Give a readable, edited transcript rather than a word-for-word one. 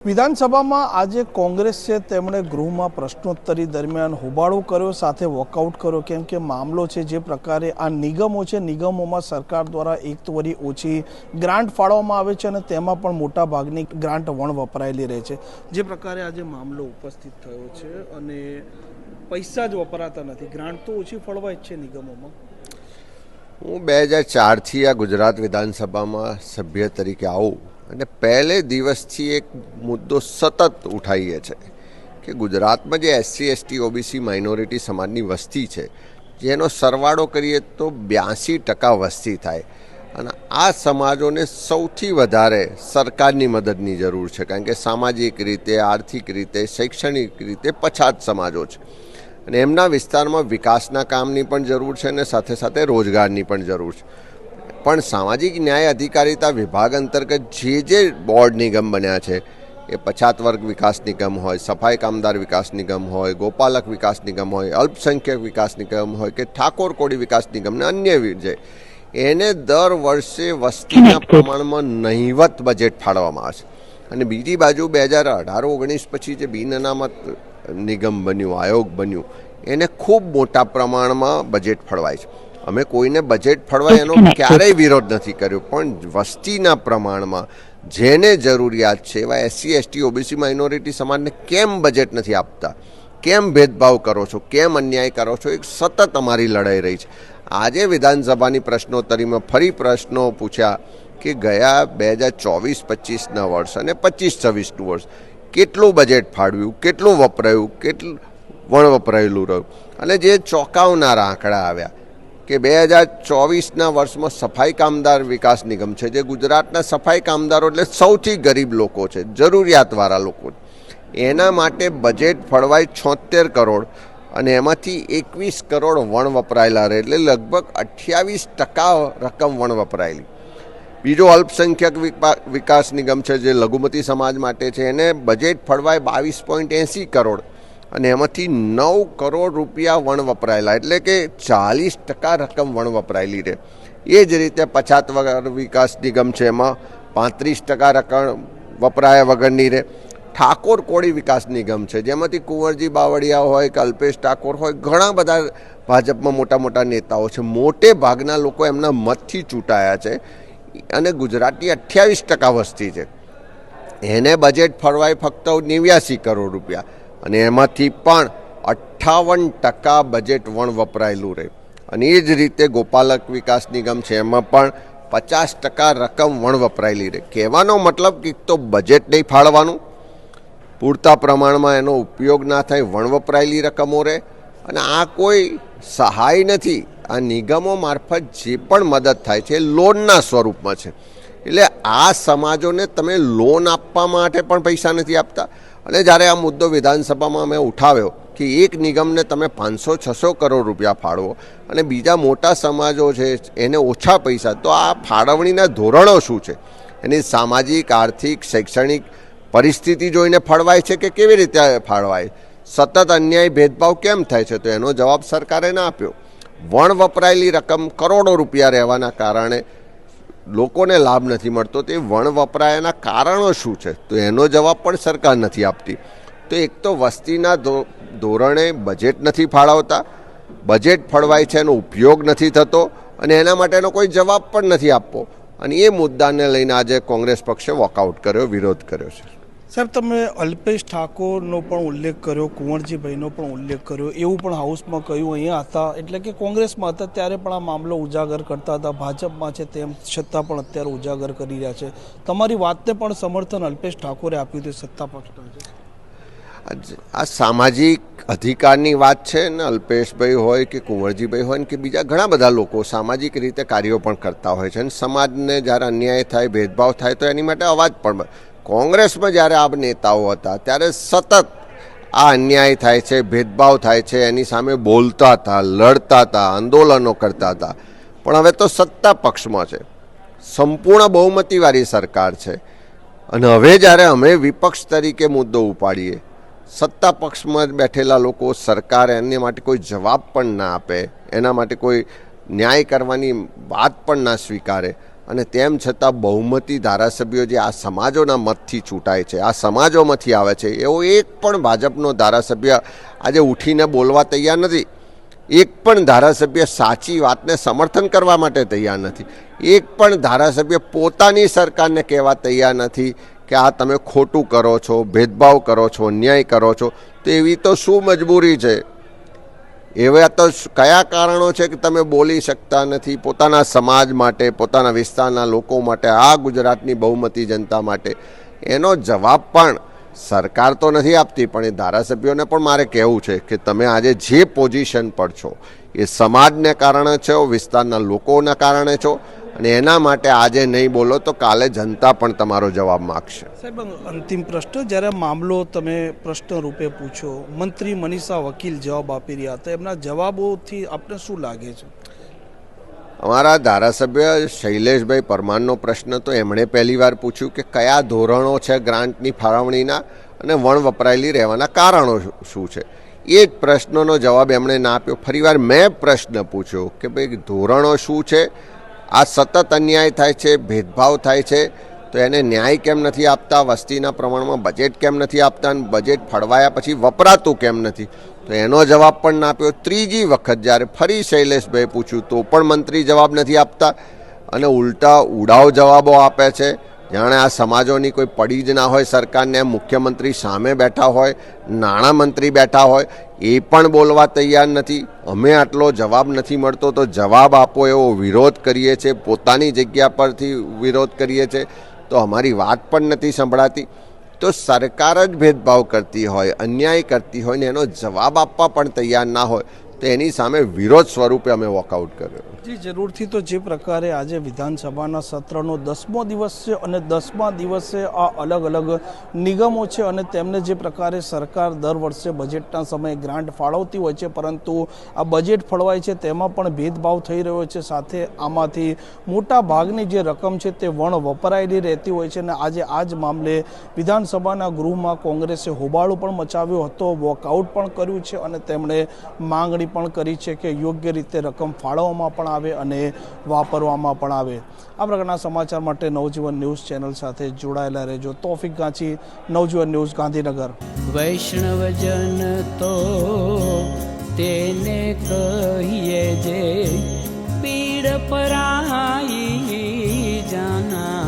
વિધાનસભામાં આજે કોંગ્રેસ છે તેમણે ગૃહમાં પ્રશ્નોત્તરી દરમિયાન હોબાળો કર્યો, સાથે વોકઆઉટ કર્યો, કેમ કે મામલો છે જે પ્રકારે આ નિગમો છે, નિગમોમાં સરકાર દ્વારા એક તો વળી ઓછી ગ્રાન્ટ ફાળવવામાં આવે છે અને તેમાં પણ મોટા ભાગની ગ્રાન્ટ વણ વપરાયેલી રહે છે। જે પ્રકારે આજે મામલો ઉપસ્થિત થયો છે અને પૈસા જ વપરાતા નથી, ગ્રાન્ટ તો ઓછી ફળવાય જ છે નિગમોમાં। હું 2004થી આ ગુજરાત વિધાનસભામાં સભ્ય તરીકે આવું અને પહેલે દિવસથી એક મુદ્દો સતત ઉઠાવીએ છે કે ગુજરાતમાં જે SC ST OBC માઇનોરિટી સમાજની વસ્તી છે, જેનો સરવાળો કરીએ તો 82% વસ્તી થાય અને આ સમાજોને સૌથી વધારે સરકારની મદદની જરૂર છે, કારણ કે સામાજિક રીતે, આર્થિક રીતે, શૈક્ષણિક રીતે પછાત સમાજો છે અને એમના વિસ્તારમાં વિકાસના કામની પણ જરૂર છે અને સાથે સાથે રોજગારની પણ જરૂર છે। પણ સામાજિક ન્યાય અધિકારીતા વિભાગ અંતર્ગત જે બોર્ડ નિગમ બન્યા છે, એ પછાત વર્ગ વિકાસ નિગમ હોય, સફાઈ કામદાર વિકાસ નિગમ હોય, ગોપાલક વિકાસ નિગમ હોય, અલ્પસંખ્યક વિકાસ નિગમ હોય કે ઠાકોર કોળી વિકાસ નિગમને અન્ય છે, એને દર વર્ષે વસ્તીના પ્રમાણમાં નહિવત બજેટ ફાળવવામાં આવે છે। અને બીજી બાજુ 2018-19 પછી જે બિન અનામત નિગમ બન્યું, આયોગ બન્યું, એને ખૂબ મોટા પ્રમાણમાં બજેટ ફળવાય છે। અમે કોઈને બજેટ ફળવાય એનો ક્યારેય વિરોધ નથી કર્યો, પણ વસ્તીના પ્રમાણમાં જેને જરૂરિયાત છે એવા SC ST OBC માઇનોરિટી સમાજને કેમ બજેટ નથી આપતા, કેમ ભેદભાવ કરો છો, કેમ અન્યાય કરો છો, એક સતત અમારી લડાઈ રહી છે। આજે વિધાનસભાની પ્રશ્નોત્તરીમાં ફરી પ્રશ્નો પૂછ્યા કે ગયા 2024-25ના વર્ષ અને 25-26નું વર્ષ કેટલું બજેટ ફાળવ્યું, કેટલું વપરાયું, કેટલું વણ વપરાયેલું રહ્યું, અને જે ચોંકાવનારા આંકડા આવ્યા કે 2024ના વર્ષમાં સફાઈ કામદાર વિકાસ નિગમ છે, જે ગુજરાતના સફાઈ કામદારો એટલે સૌથી ગરીબ લોકો છે, જરૂરિયાતવાળા લોકો, એના માટે બજેટ ફળવાય 76 કરોડ અને એમાંથી 21 કરોડ વણ વપરાયેલા રહે, એટલે લગભગ 28% રકમ વણ વપરાયેલી। બીજો અલ્પસંખ્યક વિકાસ નિગમ છે, જે લઘુમતી સમાજ માટે છે, એને બજેટ ફળવાય 22.80 કરોડ અને એમાંથી 9 કરોડ રૂપિયા વણ વપરાયેલા, એટલે કે 40% રકમ વણ વપરાયેલી રહે। એ જ રીતે પછાત વર્ગ વિકાસ નિગમ છે, એમાં 35% રકમ વપરાયા વગરની રહે। ઠાકોર કોળી વિકાસ નિગમ છે, જેમાંથી કુંવરજી બાવળિયા હોય કે અલ્પેશ ઠાકોર હોય, ઘણા બધા ભાજપમાં મોટા મોટા નેતાઓ છે, મોટે ભાગના લોકો એમના મતથી ચૂંટાયા છે અને ગુજરાતની 28% વસ્તી છે, એને બજેટ ફળવાય ફક્ત 89 કરોડ રૂપિયા અને એમાંથી પણ 58% બજેટ વણ વપરાયેલું રહે। અને એ જ રીતે ગોપાલક વિકાસ નિગમ છે, એમાં પણ 50% રકમ વણ વપરાયેલી રહે। કહેવાનો મતલબ કે તો બજેટ નહીં ફાળવાનું, પૂરતા પ્રમાણમાં એનો ઉપયોગ ના થાય, વણ વપરાયેલી રકમો રહે, અને આ કોઈ સહાય નથી, આ નિગમો મારફત જે પણ મદદ થાય છે એ લોનના સ્વરૂપમાં છે, એટલે આ સમાજોને તમે લોન આપવા માટે પણ પૈસા નથી આપતા। અને જ્યારે આ મુદ્દો વિધાનસભામાં અમે ઉઠાવ્યો કે એક નિગમને તમે 500-600 કરોડ રૂપિયા ફાળવો અને બીજા મોટા સમાજો છે એને ઓછા પૈસા, તો આ ફાળવણીના ધોરણો શું છે, એની સામાજિક, આર્થિક, શૈક્ષણિક પરિસ્થિતિ જોઈને ફળવાય છે કે કેવી રીતે ફાળવાય, સતત અન્યાય ભેદભાવ કેમ થાય છે, તો એનો જવાબ સરકારે ના આપ્યો। વણ વપરાયેલી રકમ કરોડો રૂપિયા રહેવાના કારણે લોકોને લાભ નથી મળતો, તે વણ વપરાયાના કારણો શું છે, તો એનો જવાબ પણ સરકાર નથી આપતી। તો એક તો વસ્તીના ધોરણે બજેટ નથી ફાળવતા, બજેટ ફળવાય છે એનો ઉપયોગ નથી થતો અને એના માટેનો કોઈ જવાબ પણ નથી આપવો, અને એ મુદ્દાને લઈને આજે કોંગ્રેસ પક્ષે વોકઆઉટ કર્યો, વિરોધ કર્યો છે। સાહેબ, તમે અલ્પેશ ઠાકોરનો પણ ઉલ્લેખ કર્યો, કુંવરજીભાઈનો પણ ઉલ્લેખ કર્યો, એવું પણ હાઉસમાં કહ્યું, અહીંયા હતા એટલે કે કોંગ્રેસમાં હતા ત્યારે પણ આ મામલો ઉજાગર કરતા હતા, ભાજપમાં છે તેમ છતાં પણ અત્યારે ઉજાગર કરી રહ્યા છે। તમારી વાતને પણ સમર્થન અલ્પેશ ઠાકોરે આપ્યું હતું સત્તા પક્ષના? આ સામાજિક અધિકારની વાત છે ને, અલ્પેશભાઈ હોય કે કુંવરજીભાઈ હોય કે બીજા ઘણા બધા લોકો સામાજિક રીતે કાર્યો પણ કરતા હોય છે અને સમાજને જ્યારે અન્યાય થાય, ભેદભાવ થાય તો એની માટે અવાજ પણ, કોંગ્રેસમાં જ્યારે આ નેતાઓ હતા ત્યારે સતત આ અન્યાય થાય છે, ભેદભાવ થાય છે, એની સામે બોલતા હતા, લડતા હતા, આંદોલનો કરતા હતા, પણ હવે તો સત્તા પક્ષમાં છે, સંપૂર્ણ બહુમતીવાળી સરકાર છે, અને હવે જ્યારે અમે વિપક્ષ તરીકે મુદ્દો ઉપાડીએ, સત્તા પક્ષમાં બેઠેલા લોકો, સરકાર એની માટે કોઈ જવાબ પણ ના આપે, એના માટે કોઈ ન્યાય કરવાની વાત પણ ના સ્વીકારે અને તેમ છતાં બહુમતી ધારાસભ્યો જે આ સમાજોના મતથી ચૂંટાય છે, આ સમાજોમાંથી આવે છે, એવો એક પણ ભાજપનો ધારાસભ્ય આજે ઉઠીને બોલવા તૈયાર નથી. એક પણ ધારાસભ્ય સાચી વાતને સમર્થન કરવા માટે તૈયાર નથી. એક પણ ધારાસભ્ય પોતાની સરકારને કહેવા તૈયાર નથી કે આ તમે ખોટું કરો છો, ભેદભાવ કરો છો, અન્યાય કરો છો. તો એવી તો શું મજબૂરી છે? એવા તો કયા કારણો છે કે તમે બોલી શકતા નથી પોતાના સમાજ માટે, પોતાના વિસ્તારના લોકો માટે, આ ગુજરાતની બહુમતી જનતા માટે? એનો જવાબ પણ સરકાર તો નથી આપતી, પણ એ ધારાસભ્યોને પણ મારે કહેવું છે કે તમે આજે જે પોઝિશન પર છો એ સમાજને કારણે છો, વિસ્તારના લોકોના કારણે છો, અને એના માટે આજે નહીં બોલો તો કાલે જનતા પણ તમારો જવાબ માગશે. સાહેબ, અંતિમ પ્રશ્ન, જ્યારે મામલો તમે પ્રશ્ન રૂપે પૂછો, મંત્રી મનીષા વકીલ જવાબ આપી રહ્યા હતા, એમના જવાબોથી આપને શું લાગે છે? અમારા ધારાસભ્ય શૈલેષભાઈ પરમારનો પ્રશ્ન તો એમણે પહેલીવાર પૂછ્યું કે કયા ધોરણો છે ગ્રાન્ટની ફાળવણીના અને વણ વપરાયેલી રહેવાના કારણો શું છે. એ જ પ્રશ્નનો જવાબ એમણે ના આપ્યો. ફરીવાર મેં પ્રશ્ન પૂછ્યો કે ભાઈ ધોરણો શું છે? આ સતત અન્યાય થાય છે, ભેદભાવ થાય છે, તો એને ન્યાય કેમ નથી આપતા? વસ્તીના પ્રમાણમાં બજેટ કેમ નથી આપતા? અને બજેટ ફળવાયા પછી વપરાતું કેમ નથી? તો એનો જવાબ પણ ના આપ્યો. ત્રીજી વખત જ્યારે ફરી શૈલેષભાઈ પૂછ્યું તો પણ મંત્રી જવાબ નથી આપતા અને ઉલટા ઉડાવ જવાબો આપે છે, જાણે આ સમાજોની કોઈ પડી જ ના હોય સરકારને. મુખ્યમંત્રી સામે બેઠા હોય, નાણામંત્રી બેઠા હોય, એ પણ બોલવા તૈયાર નથી. અમે આટલો જવાબ નથી મળતો તો જવાબ આપો એવો વિરોધ કરીએ છીએ, પોતાની જગ્યા પરથી વિરોધ કરીએ છીએ, તો અમારી વાત પણ નથી સંભળાતી. તો સરકાર જ ભેદભાવ કરતી હોય, અન્યાય કરતી હોય ને એનો જવાબ આપવા પણ તૈયાર ના હોય તો એની સામે વિરોધ સ્વરૂપે અમે વોકઆઉટ કર્યો. જી, જરૂરથી. તો જે પ્રકારે આજે વિધાનસભાના સત્રનો 10મો દિવસ છે અને 10મા દિવસે આ અલગ અલગ નિગમો છે અને તેમને જે પ્રકારે સરકાર દર વર્ષે બજેટના સમયે ગ્રાન્ટ ફાળવતી હોય છે, પરંતુ આ બજેટ ફળવાય છે તેમાં પણ ભેદભાવ થઈ રહ્યો છે. સાથે આમાંથી મોટા ભાગની જે રકમ છે તે વણ વપરાયેલી રહેતી હોય છે અને આજે આ જ મામલે વિધાનસભાના ગૃહમાં કોંગ્રેસે હોબાળો પણ મચાવ્યો હતો, વોકઆઉટ પણ કર્યું છે અને તેમણે માંગણી પણ કરી છે કે યોગ્ય રીતે રકમ ફાળવવામાં પણ આવે અને વાપરવામાં પણ આવે. આ પ્રકારના સમાચાર માટે નવજીવન ન્યૂઝ ચેનલ સાથે જોડાયેલા રહેજો. તોફિક ગાંચી, નવજીવન ન્યૂઝ, ગાંધીનગર. વૈષ્ણવજન તો તેને કહીએ જે પીડ પરાઈ જાના.